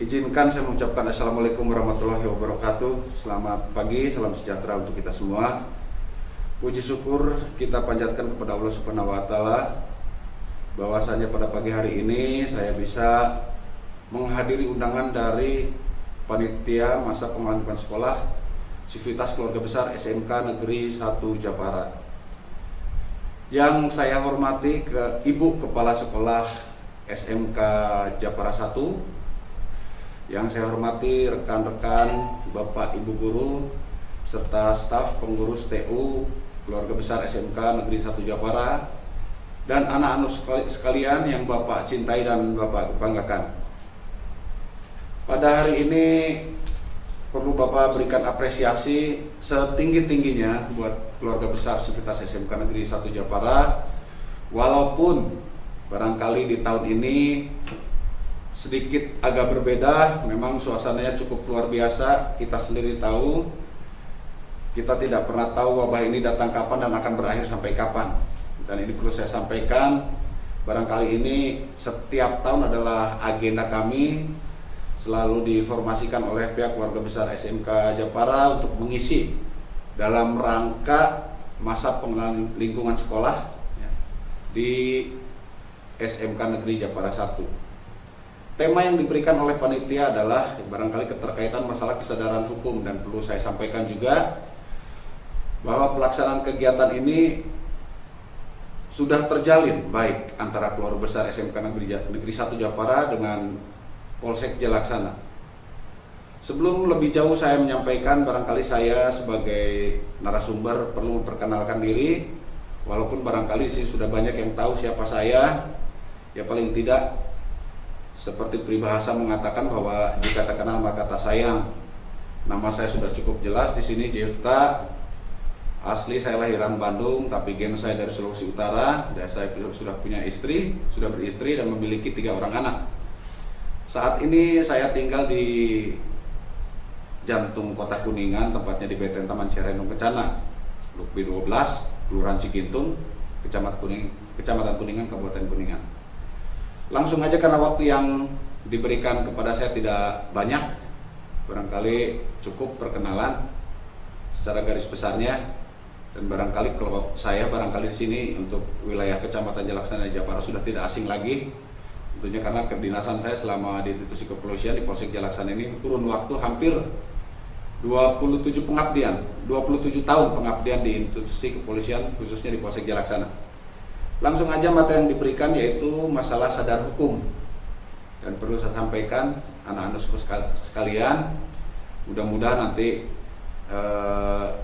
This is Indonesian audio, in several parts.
Izinkan saya mengucapkan Assalamualaikum warahmatullahi wabarakatuh. Selamat pagi, salam sejahtera untuk kita semua. Puji syukur kita panjatkan kepada Allah Subhanahu wa Ta'ala bahwasanya pada pagi hari ini saya bisa menghadiri undangan dari panitia masa pengelanjukan sekolah Sivitas Keluarga Besar SMK Negeri 1 Japara. Yang saya hormati ke Ibu Kepala Sekolah SMK Japara 1, yang saya hormati rekan-rekan, Bapak Ibu guru, serta staf pengurus TU Keluarga Besar SMK Negeri 1 Japara, dan anak-anak sekalian yang Bapak cintai dan Bapak banggakan. Pada hari ini perlu Bapak berikan apresiasi setinggi-tingginya buat Keluarga Besar Sivitas SMK Negeri 1 Japara. Walaupun barangkali di tahun ini sedikit agak berbeda, memang suasananya cukup luar biasa. Kita sendiri tahu, kita tidak pernah tahu wabah ini datang kapan dan akan berakhir sampai kapan. Dan ini perlu saya sampaikan, barangkali ini setiap tahun adalah agenda kami, selalu diinformasikan oleh pihak Keluarga Besar SMK Japara untuk mengisi dalam rangka masa pengenalan lingkungan sekolah di SMK Negeri Japara 1. Tema yang diberikan oleh panitia adalah barangkali keterkaitan masalah kesadaran hukum, dan perlu saya sampaikan juga bahwa pelaksanaan kegiatan ini sudah terjalin baik antara Keluarga Besar SMK Negeri 1 Japara dengan Polsek Jalaksana. Sebelum lebih jauh saya menyampaikan, barangkali saya sebagai narasumber perlu memperkenalkan diri. Walaupun barangkali sih sudah banyak yang tahu siapa saya, ya paling tidak seperti peribahasa mengatakan bahwa jika tak kenal maka tak sayang. Nama saya sudah cukup jelas di sini, Jefta. Asli saya lahiran Bandung, tapi gen saya dari Sulawesi Utara. Dan saya sudah punya istri, sudah beristri dan memiliki 3 orang anak. Saat ini saya tinggal di jantung kota Kuningan, tempatnya di Beten Taman Cirenung Kencana, Blok B12, Kelurahan Cikintung, Kecamatan Kuningan, Kabupaten Kuningan. Langsung aja, karena waktu yang diberikan kepada saya tidak banyak, barangkali cukup perkenalan secara garis besarnya. Dan barangkali kalau saya barangkali di sini untuk wilayah Kecamatan Jalaksana Japara sudah tidak asing lagi, tentunya karena kedinasan saya selama di institusi kepolisian di Polsek Jalaksana ini kurun waktu hampir 27 pengabdian, 27 tahun pengabdian di institusi kepolisian khususnya di Polsek Jalaksana. Langsung aja materi yang diberikan yaitu masalah sadar hukum. Dan perlu saya sampaikan anak-anak sekalian, mudah-mudahan nanti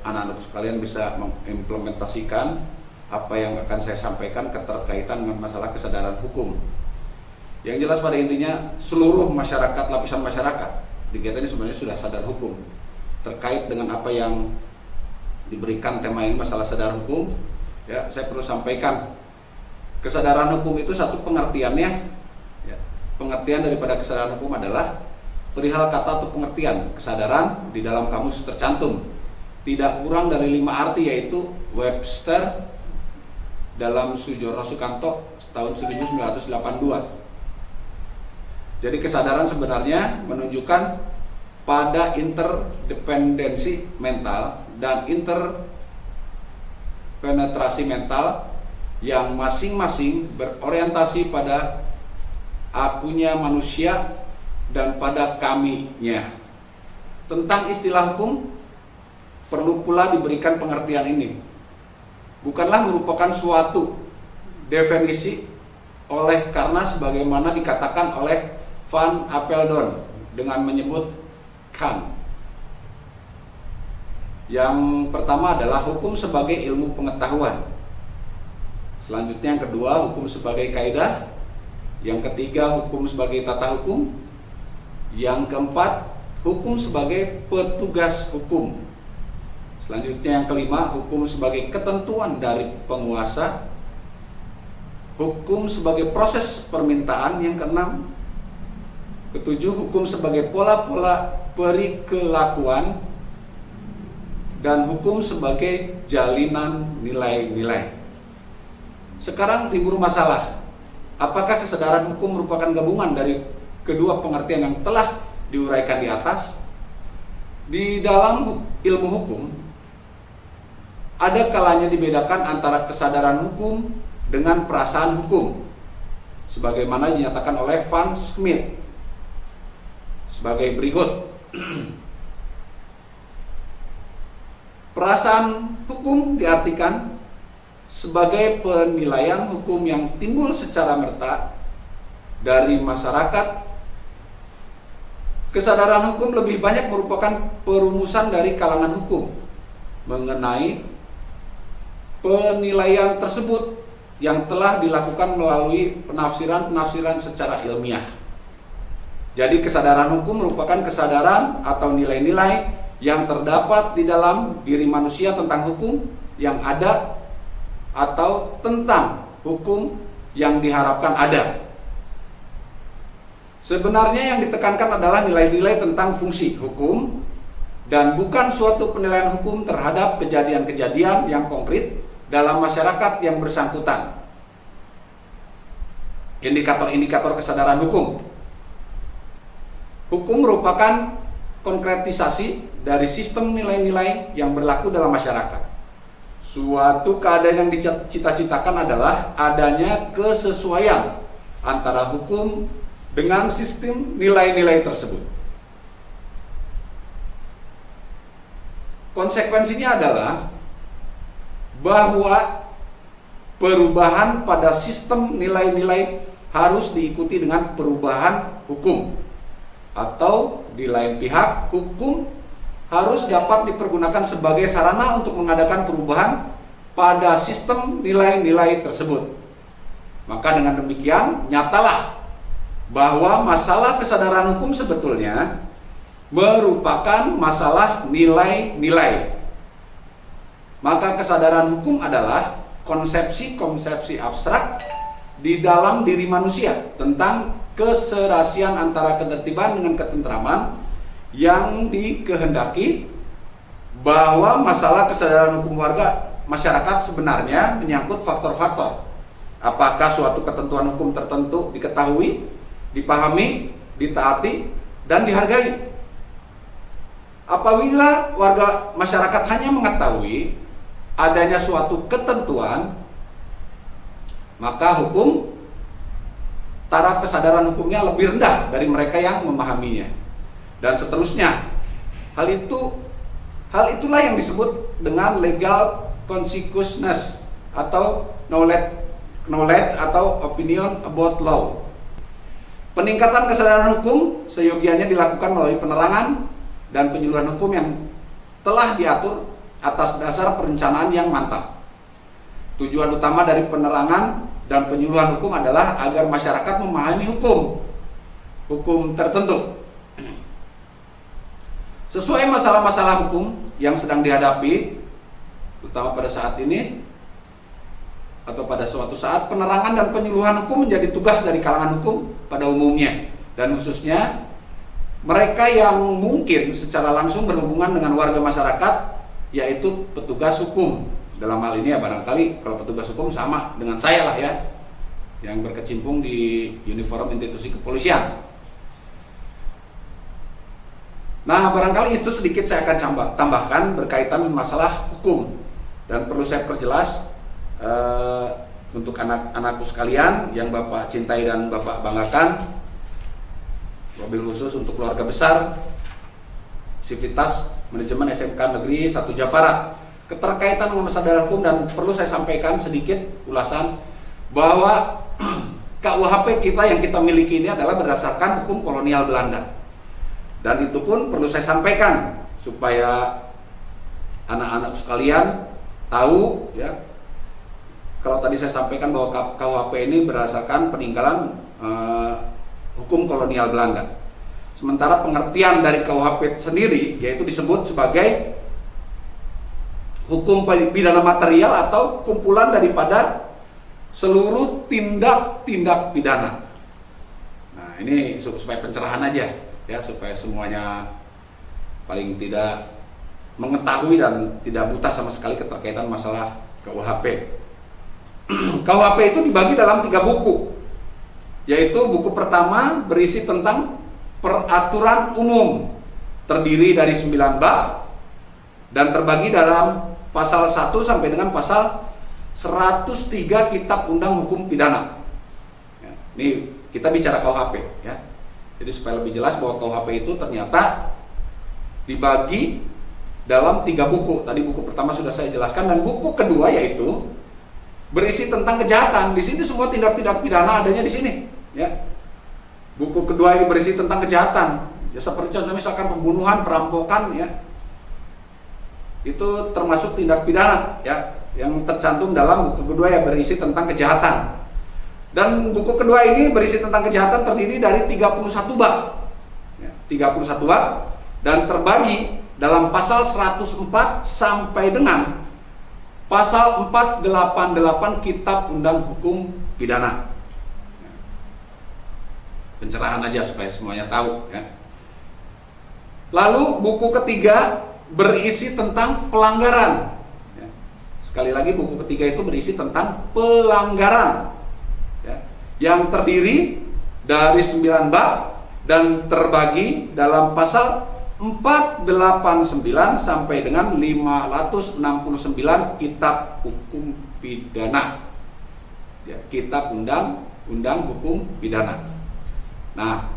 anak-anak sekalian bisa mengimplementasikan apa yang akan saya sampaikan keterkaitan dengan masalah kesadaran hukum. Yang jelas pada intinya seluruh masyarakat, lapisan masyarakat di kita ini sebenarnya sudah sadar hukum terkait dengan apa yang diberikan tema ini, masalah sadar hukum. Ya, saya perlu sampaikan kesadaran hukum itu satu pengertiannya, ya, pengertian daripada kesadaran hukum adalah perihal kata atau pengertian kesadaran di dalam kamus tercantum tidak kurang dari 5 arti, yaitu Webster dalam Sujono Sukanto tahun 1982. Jadi kesadaran sebenarnya menunjukkan pada interdependensi mental dan interpenetrasi mental yang masing-masing berorientasi pada akunya manusia dan pada kaminya. Tentang istilah hukum perlu pula diberikan pengertian ini. Bukanlah merupakan suatu definisi oleh karena sebagaimana dikatakan oleh Van Apeldoorn dengan menyebut Kant. Yang pertama adalah hukum sebagai ilmu pengetahuan. Selanjutnya yang kedua, hukum sebagai kaidah. Yang ketiga, hukum sebagai tata hukum. Yang keempat, hukum sebagai petugas hukum. Selanjutnya yang kelima, hukum sebagai ketentuan dari penguasa. Hukum sebagai proses permintaan. Yang keenam, ketujuh, hukum sebagai pola-pola perikelakuan. Dan hukum sebagai jalinan nilai-nilai. Sekarang timbul masalah, apakah kesadaran hukum merupakan gabungan dari kedua pengertian yang telah diuraikan di atas, di dalam ilmu hukum ada kalanya dibedakan antara kesadaran hukum dengan perasaan hukum, sebagaimana dinyatakan oleh Van Smith sebagai berikut. Perasaan hukum diartikan sebagai penilaian hukum yang timbul secara merta dari masyarakat. Kesadaran hukum lebih banyak merupakan perumusan dari kalangan hukum mengenai penilaian tersebut yang telah dilakukan melalui penafsiran-penafsiran secara ilmiah. Jadi kesadaran hukum merupakan kesadaran atau nilai-nilai yang terdapat di dalam diri manusia tentang hukum yang ada atau tentang hukum yang diharapkan ada. Sebenarnya yang ditekankan adalah nilai-nilai tentang fungsi hukum dan bukan suatu penilaian hukum terhadap kejadian-kejadian yang konkret dalam masyarakat yang bersangkutan. Indikator-indikator kesadaran hukum. Hukum merupakan konkretisasi dari sistem nilai-nilai yang berlaku dalam masyarakat. Suatu keadaan yang dicita-citakan adalah adanya kesesuaian antara hukum dengan sistem nilai-nilai tersebut. Konsekuensinya adalah bahwa perubahan pada sistem nilai-nilai harus diikuti dengan perubahan hukum, atau di lain pihak hukum harus dapat dipergunakan sebagai sarana untuk mengadakan perubahan pada sistem nilai-nilai tersebut. Maka dengan demikian nyatalah bahwa masalah kesadaran hukum sebetulnya merupakan masalah nilai-nilai. Maka kesadaran hukum adalah konsepsi-konsepsi abstrak di dalam diri manusia tentang keserasian antara ketertiban dengan ketentraman yang dikehendaki, bahwa masalah kesadaran hukum warga masyarakat sebenarnya menyangkut faktor-faktor. Apakah suatu ketentuan hukum tertentu diketahui, dipahami, ditaati, dan dihargai. Apabila warga masyarakat hanya mengetahui adanya suatu ketentuan, maka hukum, taraf kesadaran hukumnya lebih rendah dari mereka yang memahaminya, dan seterusnya. Hal itulah yang disebut dengan legal consciousness atau knowledge atau opinion about law. Peningkatan kesadaran hukum seyogianya dilakukan melalui penerangan dan penyuluhan hukum yang telah diatur atas dasar perencanaan yang mantap. Tujuan utama dari penerangan dan penyuluhan hukum adalah agar masyarakat memahami hukum tertentu sesuai masalah-masalah hukum yang sedang dihadapi, terutama pada saat ini atau pada suatu saat. Penerangan dan penyuluhan hukum menjadi tugas dari kalangan hukum pada umumnya, dan khususnya mereka yang mungkin secara langsung berhubungan dengan warga masyarakat, yaitu petugas hukum. Dalam hal ini ya barangkali kalau petugas hukum sama dengan saya lah ya, yang berkecimpung di uniform institusi kepolisian. Nah, barangkali itu sedikit saya akan tambahkan berkaitan masalah hukum, dan perlu saya perjelas untuk anak-anakku sekalian yang Bapak cintai dan Bapak banggakan, wabil khusus untuk keluarga besar Sivitas Manajemen SMK Negeri 1 Japara, keterkaitan dengan masalah hukum. Dan perlu saya sampaikan sedikit ulasan bahwa KUHP kita yang kita miliki ini adalah berdasarkan hukum kolonial Belanda. Dan itu pun perlu saya sampaikan supaya anak-anak sekalian tahu ya. Kalau tadi saya sampaikan bahwa KUHP ini berdasarkan peninggalan hukum kolonial Belanda. Sementara pengertian dari KUHP sendiri yaitu disebut sebagai hukum pidana material atau kumpulan daripada seluruh tindak-tindak pidana. Nah, ini supaya pencerahan aja ya, supaya semuanya paling tidak mengetahui dan tidak buta sama sekali keterkaitan masalah KUHP. KUHP itu dibagi dalam 3 buku. yaitu buku pertama berisi tentang peraturan umum, terdiri dari 9 bab dan terbagi dalam pasal 1 sampai dengan pasal 103 Kitab Undang Hukum Pidana. Ya, ini kita bicara KUHP ya. Jadi supaya lebih jelas bahwa KUHP itu ternyata dibagi dalam 3 buku. Tadi buku pertama sudah saya jelaskan, dan buku kedua yaitu berisi tentang kejahatan. Di sini semua tindak-tindak pidana adanya di sini, ya. Buku kedua ini berisi tentang kejahatan. Ya seperti contoh misalkan pembunuhan, perampokan, ya. Itu termasuk tindak pidana, ya, yang tercantum dalam buku kedua yang berisi tentang kejahatan. Dan buku kedua ini berisi tentang kejahatan terdiri dari 31 bab. Ya, 31 bab dan terbagi dalam pasal 104 sampai dengan pasal 488 Kitab Undang Hukum Pidana. Pencerahan aja supaya semuanya tahu ya. Lalu buku ketiga berisi tentang pelanggaran. Ya. Sekali lagi buku ketiga itu berisi tentang pelanggaran. Ya. Yang terdiri dari 9 bab dan terbagi dalam pasal 489 sampai dengan 569 Kitab Hukum Pidana. Ya, Kitab Undang Hukum Pidana. Nah,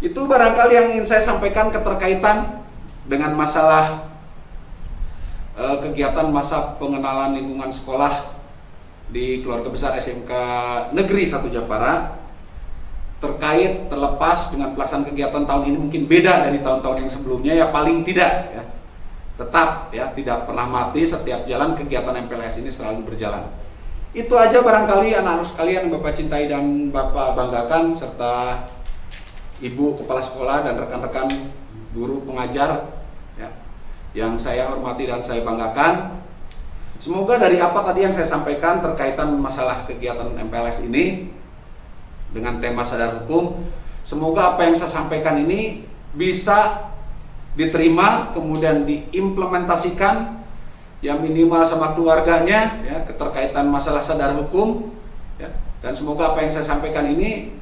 itu barangkali yang ingin saya sampaikan keterkaitan dengan masalah kegiatan masa pengenalan lingkungan sekolah di keluarga besar SMK Negeri 1 Japara. Terlepas dengan pelaksanaan kegiatan tahun ini mungkin beda dari tahun-tahun yang sebelumnya, ya paling tidak ya tetap ya tidak pernah mati, setiap jalan kegiatan MPLS ini selalu berjalan. Itu aja barangkali anak-anak sekalian yang Bapak cintai dan Bapak banggakan, serta Ibu Kepala Sekolah dan rekan-rekan guru pengajar ya, yang saya hormati dan saya banggakan. Semoga dari apa tadi yang saya sampaikan terkaitan masalah kegiatan MPLS ini dengan tema sadar hukum, semoga apa yang saya sampaikan ini bisa diterima kemudian diimplementasikan ya minimal sama keluarganya ya, keterkaitan masalah sadar hukum ya, dan semoga apa yang saya sampaikan ini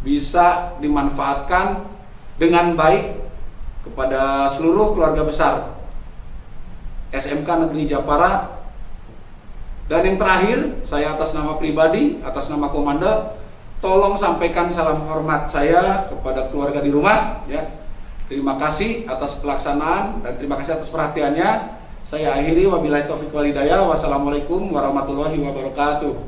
bisa dimanfaatkan dengan baik kepada seluruh keluarga besar SMK Negeri Japara. Dan yang terakhir, saya atas nama pribadi, atas nama Komanda, tolong sampaikan salam hormat saya kepada keluarga di rumah ya. Terima kasih atas pelaksanaan dan terima kasih atas perhatiannya. Saya akhiri, wabillahi taufiq wal hidayah. Wassalamualaikum warahmatullahi wabarakatuh.